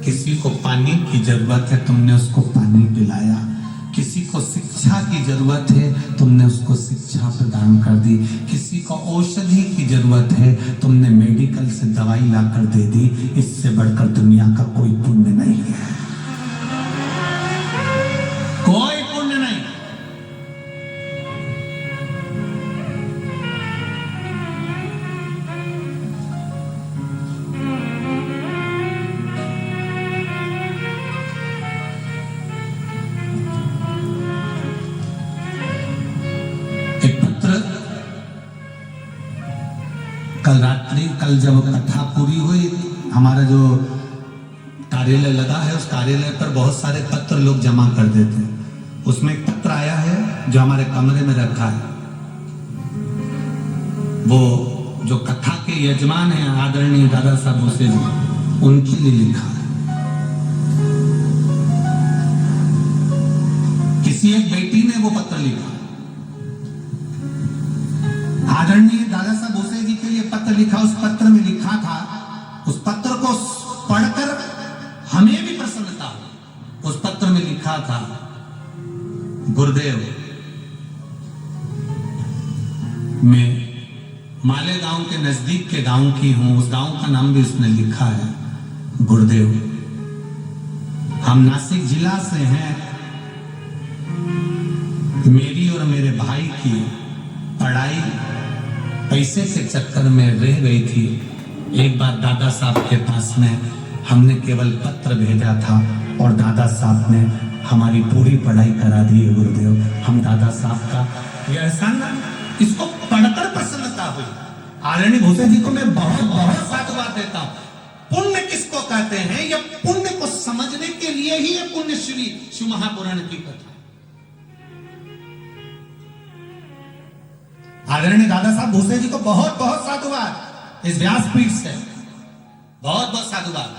किसी को पानी की जरूरत है, तुमने उसको पानी पिलाया। किसी को शिक्षा की जरूरत है, तुमने उसको शिक्षा प्रदान कर दी। किसी को औषधि की जरूरत है, तुमने मेडिकल से दवाई लाकर दे दी। इससे बढ़कर दुनिया का कोई पुण्य नहीं है, कोई पुण्य नहीं। कल जब कथा पूरी हुई, हमारा जो कार्यालय लगा है उस कार्यालय पर बहुत सारे पत्र लोग जमा कर देते हैं। उसमें एक पत्र आया है जो हमारे कमरे में रखा है। वो जो कथा के यजमान हैं आदरणीय दादा साहब भूसे जी, उनके लिए लिखा है। किसी एक बेटी ने वो पत्र लिखा, आदरणीय दादा साहब भूसे जी के लिए पत्र लिखा। उस पत्र में लिखा था, उस पत्र को पढ़कर हमें भी प्रसन्नता हुई। उस पत्र में लिखा था, गुरुदेव, मैं माले गांव के नजदीक के गांव की हूं। उस गांव का नाम भी उसने लिखा है। गुरुदेव, हम नासिक जिला से हैं। मेरी और मेरे भाई की पढ़ाई पैसे के चक्कर में रह गई थी। एक बार दादा साहब के पास में हमने केवल पत्र भेजा था और दादा साहब ने हमारी पूरी पढ़ाई करा दी है। गुरुदेव, हम दादा साहब का यह एहसान, इसको पढ़कर प्रसन्नता हुई। आदरणीय भूसे जी को मैं बहुत बहुत साधुवाद देता हूँ। पुण्य किसको कहते हैं? यह पुण्य को समझने के लिए ही यह पुण्य श्री शिव महापुराण की कथा। आदरणीय दादा साहब भूसे जी को बहुत बहुत साधुवाद, इस व्यासपीठ से बहुत बहुत साधुवाद।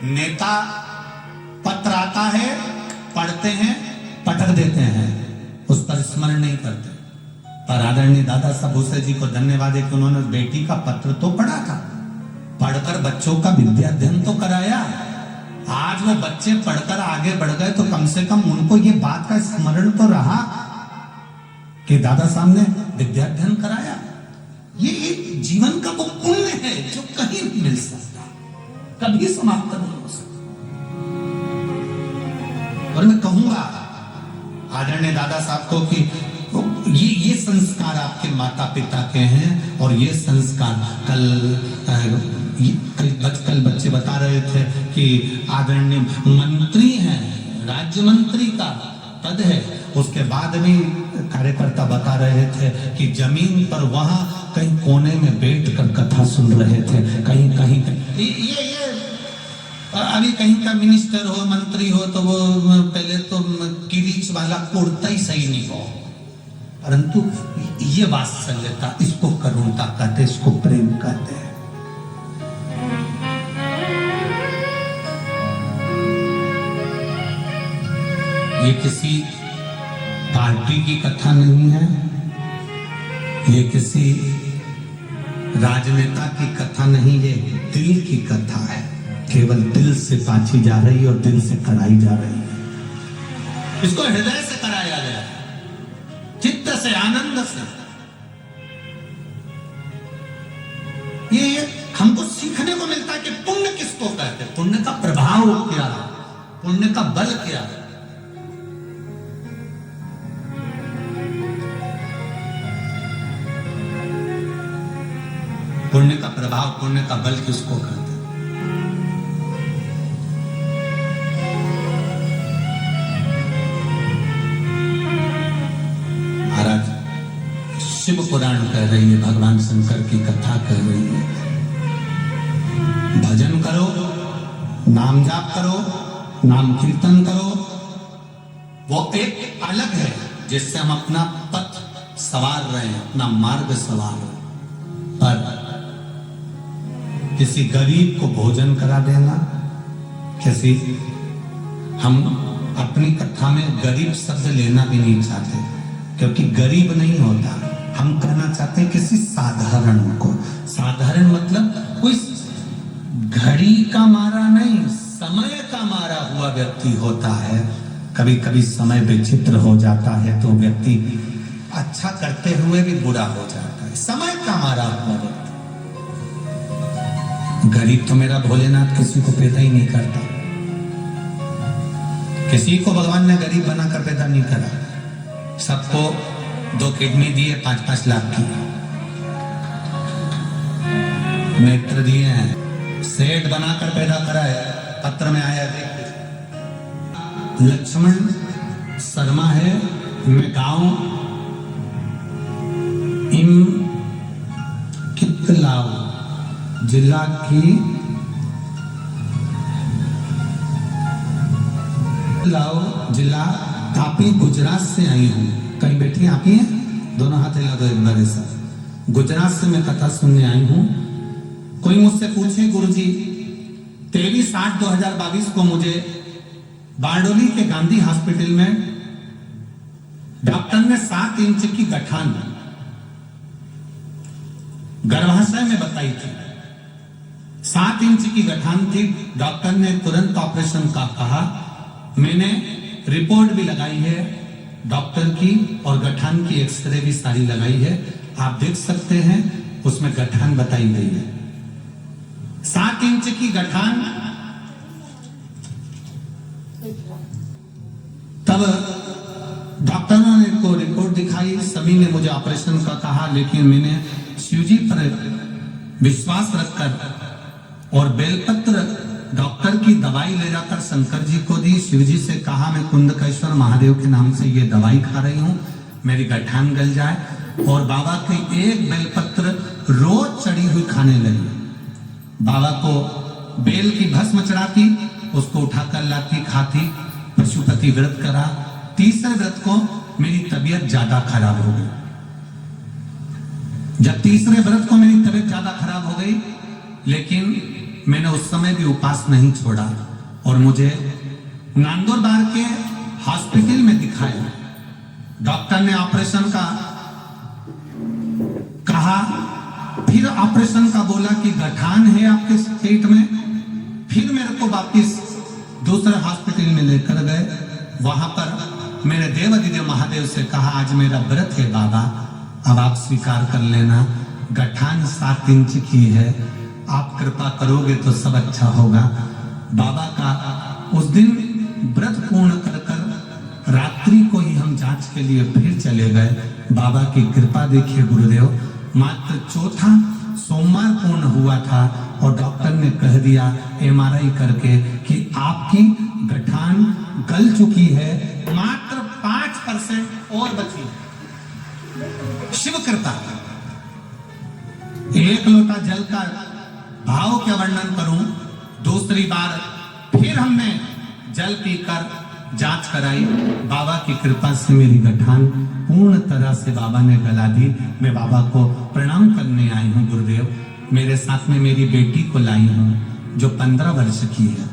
नेता पत्र आता है, पढ़ते हैं, पटक देते हैं, उस पर स्मरण नहीं करते। पर आदरणीय दादा साहब भूसे जी को धन्यवाद है कि उन्होंने बेटी का पत्र तो पढ़ा था, पढ़कर बच्चों का विद्या अध्ययन तो कराया। आज वो बच्चे पढ़कर आगे बढ़ गए तो कम से कम उनको ये बात का स्मरण तो रहा कि दादा साहब ने विद्या अध्ययन कराया। ये एक जीवन का वो पुण्य है जो कहीं नहीं मिल सकता, कभी समाप्त नहीं हो सकता। और मैं कहूंगा आदरणीय दादा साहब को कि ये संस्कार आपके माता पिता के हैं। और ये संस्कार कल बच्चे बता रहे थे कि आदरणीय मंत्री हैं, राज्य मंत्री का पद है, उसके बाद भी कार्यकर्ता बता रहे थे कि जमीन पर वहां कहीं कोने में बैठकर कथा सुन रहे थे। कहीं कहीं ये अभी कहीं का मिनिस्टर हो, मंत्री हो, तो वो पहले तो किरीच वाला कुर्ता ही सही नहीं हो, परंतु ये वात्सल्यता, इसको करुणता कहते, इसको प्रेम कहते हैं। ये किसी पार्टी की कथा नहीं है, ये किसी राजनेता की कथा नहीं, ये दिल की कथा है। केवल दिल से बांची जा रही है और दिल से कराई जा रही है। इसको हृदय से कराया गया, चित्त से, आनंद से। ये हमको सीखने को मिलता है कि पुण्य किसको कहते हैं, पुण्य का प्रभाव क्या है, पुण्य का बल क्या है। पुण्य का प्रभाव, पुण्य का बल किसको कहते हैं? महाराज शिव पुराण कह रही है, भगवान शंकर की कथा कह रही है। भजन करो, नाम जाप करो, नाम कीर्तन करो, वो एक अलग है जिससे हम अपना पथ सवार रहे हैं, अपना मार्ग सवार रहे हैं। पर किसी गरीब को भोजन करा देना, किसी, हम अपनी कथा में गरीब शब्द लेना भी नहीं चाहते, क्योंकि गरीब नहीं होता, हम कहना चाहते हैं किसी साधारण को। साधारण मतलब कोई घड़ी का मारा नहीं, समय का मारा हुआ व्यक्ति होता है। कभी कभी समय विचित्र हो जाता है तो व्यक्ति अच्छा करते हुए भी बुरा हो जाता है। समय का मारा हुआ व्यक्ति। गरीब तो मेरा भोलेनाथ किसी को पैदा ही नहीं करता, किसी को भगवान ने गरीब बनाकर पैदा नहीं करा। सबको 2 किडनी दिए 5-5 लाख की, नेत्र दिए हैं, सेठ बनाकर पैदा करा है। पत्र में आया देखिए, लक्ष्मण शर्मा है, मैं गांव कितलाव जिला की जिला तापी गुजरात से आई हूँ। कहीं बैठी आप ही हैं? दोनों हाथ हिला दो एक बार ऐसा। गुजरात से मैं कथा सुनने आई हूँ। कोई मुझसे पूछे गुरुजी 23/8/2022 को मुझे बारडोली के गांधी हॉस्पिटल में डॉक्टर ने 7 इंच की गठान गर्भाशय में बताई थी। 7 इंच की गठान थी। डॉक्टर ने तुरंत ऑपरेशन का कहा। मैंने रिपोर्ट भी लगाई है डॉक्टर की और गठान की एक्सरे भी सारी लगाई है, आप देख सकते हैं उसमें गठान बताई गई है। 7 इंच की गठान। तब डॉक्टरों ने को रिपोर्ट दिखाई, सभी ने मुझे ऑपरेशन का कहा, लेकिन मैंने शिवजी पर विश्वास रखकर और बेलपत्र डॉक्टर की दवाई ले जाकर शंकर जी को दी। शिवजी से कहा मैं कुंदकेश्वर महादेव के नाम से ये दवाई खा रही हूँ, मेरी गठान गल जाए। और बाबा की एक बेलपत्र रोज चढ़ी हुई खाने लगी। बाबा को बेल की भस्म चढ़ाती, उसको उठाकर लाती, खाती, पशुपति व्रत करा। तीसरे व्रत को मेरी तबीयत ज्यादा खराब हो गई। जब तीसरे व्रत को मेरी तबीयत ज्यादा खराब हो गई, लेकिन मैंने उस समय भी उपास नहीं छोड़ा और मुझे नांदोरबार के हॉस्पिटल में दिखाया। डॉक्टर ने ऑपरेशन का कहा, फिर ऑपरेशन का बोला कि गठान है आपके पेट में। फिर मेरे को वापिस दूसरे हॉस्पिटल में लेकर गए। वहां पर मैंने देवाधिदेव महादेव से कहा आज मेरा व्रत है बाबा, अब आप स्वीकार कर लेना। गठान 7 इंच की है, आप कृपा करोगे तो सब अच्छा होगा। बाबा का उस दिन व्रत पूर्ण कर कर रात्रि को ही हम जांच के लिए फिर चले गए। बाबा की कृपा देखिए गुरुदेव, मात्र चौथा सोमवार पूर्ण हुआ था और डॉक्टर ने कह दिया MRI करके कि आपकी गठान गल चुकी है, मात्र 5% और बची। शिव कृपा। 1 लोटा जल का भाव क्या वर्णन करूं। दूसरी बार फिर हमने जल पीकर जांच कराई। बाबा की कृपा से मेरी गठान पूर्ण तरह से बाबा ने गला दी। मैं बाबा को प्रणाम करने आई हूं गुरुदेव। मेरे साथ में मेरी बेटी को लाई हूं जो 15 वर्ष की है।